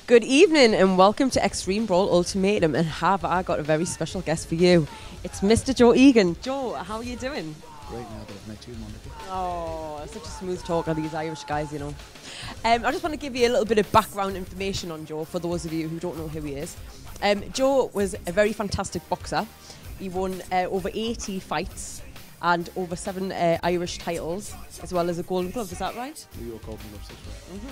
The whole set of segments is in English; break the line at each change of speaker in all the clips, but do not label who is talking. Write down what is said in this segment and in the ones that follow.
Good evening and welcome to Extreme Brawl Ultimatum, and have I got a very special guest for you. It's Mr. Joe Egan. Joe, how are you doing?
Great now that I've met you, Monica.
Oh, such a smooth talker, these Irish guys, you know. I just want to give you a little bit of background information on Joe for those of you who don't know who he is. Joe was a very fantastic boxer. He won over 80 fights and over 7 Irish titles, as well as a Golden Glove, is that right?
New York Golden Gloves, that's right.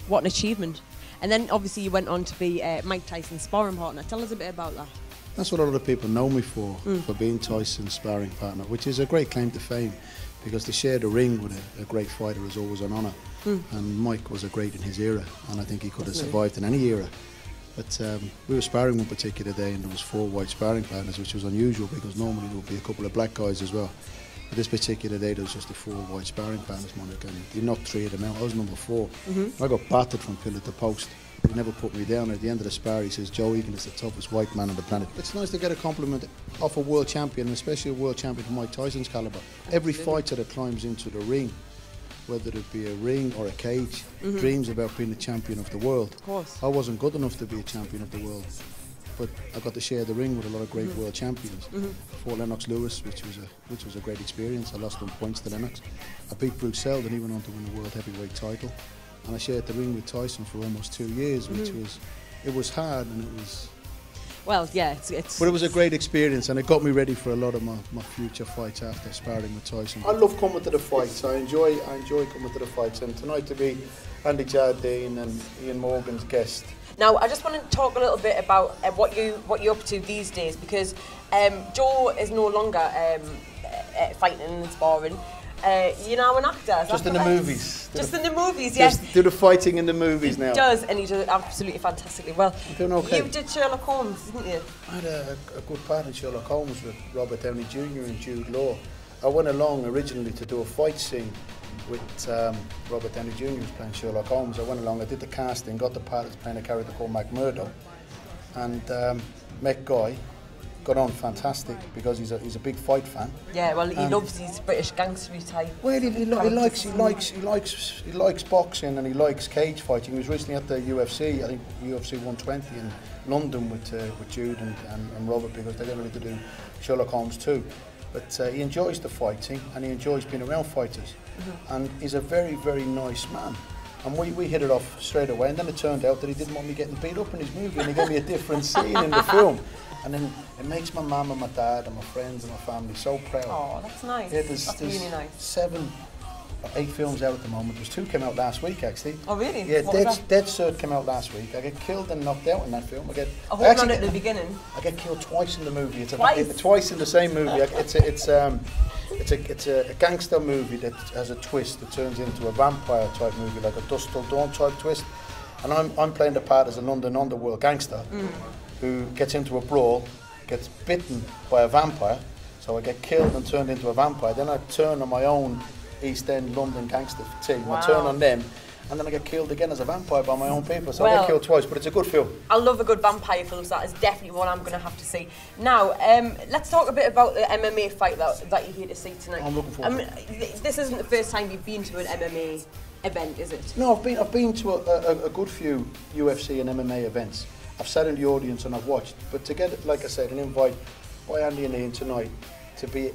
What an achievement. And then obviously you went on to be Mike Tyson's sparring partner. Tell us a bit about that.
That's what a lot of people know me for being Tyson's sparring partner, which is a great claim to fame, because to share the ring with a great fighter is always an honour. And Mike was a great in his era, and I think he could have survived in any era. But we were sparring one particular day, and there was 4 white sparring partners, which was unusual because normally there would be a couple of black guys as well. But this particular day there was just the 4 white sparring partners, Monica, and he knocked 3 of them out. I was number 4. I got battered from pillar to post. He never put me down. At the end of the spar he says, Joe Egan is the toughest white man on the planet. It's nice to get a compliment off a world champion, especially a world champion of Mike Tyson's calibre. Every fighter that climbs into the ring, whether it be a ring or a cage, dreams about being the champion of the world.
Of course.
I wasn't good enough to be a champion of the world, but I got to share the ring with a lot of great world champions. I fought Lennox Lewis, which was a great experience. I lost on points to Lennox. I beat Bruce Seldon, he went on to win the world heavyweight title. And I shared the ring with Tyson for almost 2 years, which was hard, and it was...
Well, yeah, it's...
But it was a great experience, and it got me ready for a lot of my future fights after sparring with Tyson. I love coming to the fights. I enjoy coming to the fights, and tonight to be Andy Jardine and Ian Morgan's guest.
Now, I just want to talk a little bit about what you're up to these days, because Joe is no longer fighting and sparring. You're now an actor.
Just in the movies.
Just in the movies, yes.
Just do the fighting in the movies now.
He does, and he does absolutely fantastically well.
You're doing okay.
You did Sherlock Holmes, didn't you?
I had a good part in Sherlock Holmes with Robert Downey Jr. and Jude Law. I went along originally to do a fight scene with Robert Downey Jr. who's playing Sherlock Holmes. I went along, I did the casting, got the part as playing a character called Mac Murdo, and met Guy. Got on fantastic because he's a big fight fan. Yeah, well, he loves his British gangstery type. Well, he likes boxing, and he likes cage fighting. He was recently at the UFC, I think UFC 120 in London with Jude and Robert, because they're getting ready to do Sherlock Holmes 2. But he enjoys the fighting, and he enjoys being around fighters. And he's a very, very nice man. And we hit it off straight away, and then it turned out that he didn't want me getting beat up in his movie, and he gave me a different scene in the film. And then it makes my mum and my dad and my friends and my family so proud. Oh, that's nice. Yeah, that's really nice. 7 or 8 films out at the moment. There's 2 came out last week, actually. Oh, really? Yeah, Dead Cert came out last week. I get killed and knocked out in that film. Hold on at the beginning. I get killed twice in the movie. Twice in the same movie. It's a gangster movie that has a twist that turns into a vampire type movie, like a Dusk Till Dawn type twist. And I'm playing the part as a London underworld gangster who gets into a brawl, gets bitten by a vampire, so I get killed and turned into a vampire. Then I turn on my own East End London gangster team. Wow. I turn on them, and then I get killed again as a vampire by my own people. So I get killed twice, but it's a good film. I love a good vampire film, so that is definitely one I'm going to have to see. Now, let's talk a bit about the MMA fight that you're here to see tonight. I'm looking forward to it. This isn't the first time you've been to an MMA event, is it? No, I've been to a good few UFC and MMA events. I've sat in the audience and I've watched, but to get, like I said, an invite by Andy and Ian tonight to be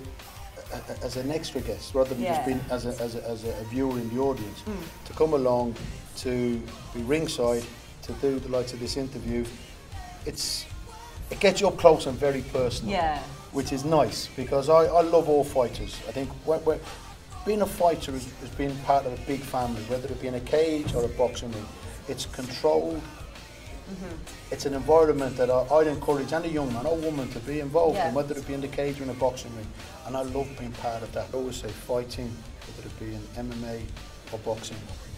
as an extra guest rather than just being as a viewer in the audience, to come along, to be ringside, to do the likes of this interview, it gets you up close and very personal, which is nice, because I love all fighters. I think being a fighter is being part of a big family, whether it be in a cage or a boxing ring. It's controlled. It's an environment that I'd encourage any young man or woman to be involved in, whether it be in the cage or in a boxing ring. And I love being part of that. I always say fighting, whether it be in MMA or boxing,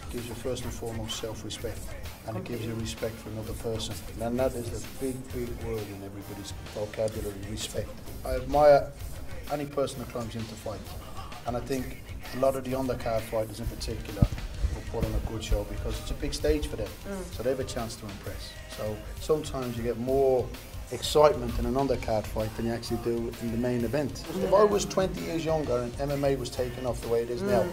gives you first and foremost self-respect, and it gives you respect for another person. And that is a big, big word in everybody's vocabulary, respect. I admire any person that climbs into fight, and I think a lot of the undercard fighters in particular will put on a good show because it's a big stage for them, so they have a chance to impress. So sometimes you get more excitement in an undercard fight than you actually do in the main event. If I was 20 years younger and MMA was taken off the way it is now,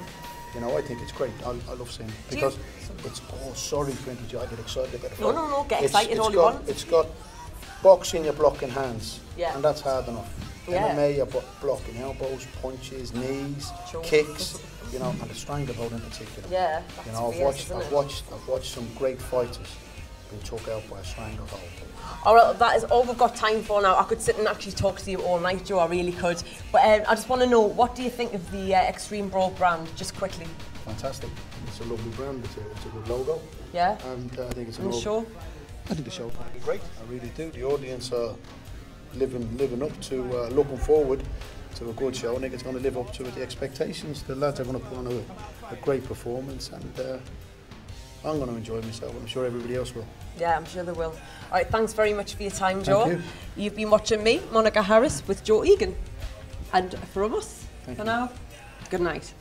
You know, I think it's great. I love seeing it because it's, oh, sorry to interrupt you, I get excited about it.
No, get excited all you want.
It's got boxing, you're blocking hands, and that's hard enough.
Yeah.
MMA, you're blocking elbows, punches, knees, kicks, you know, and the stranglehold in particular.
Yeah, that's
you know,
I've
watched some great fighters being took out by a stranglehold.
All right, that is all we've got time for now. I could sit and actually talk to you all night, Joe, I really could. But I just want to know, what do you think of the Extreme Brawl brand, just quickly?
Fantastic. It's a lovely brand, it's a good logo.
Yeah?
And I think it's a
show?
I think the show will be great, I really do. The audience are living up to, looking forward to a good show. I think it's going to live up to the expectations. The lads are going to put on a great performance, and I'm going to enjoy myself. I'm sure everybody else will.
Yeah, I'm sure they will. All right, thanks very much for your time, Joe.
Thank you.
You've been watching me, Monica Harris, with Joe Egan. And from us, for now, good night.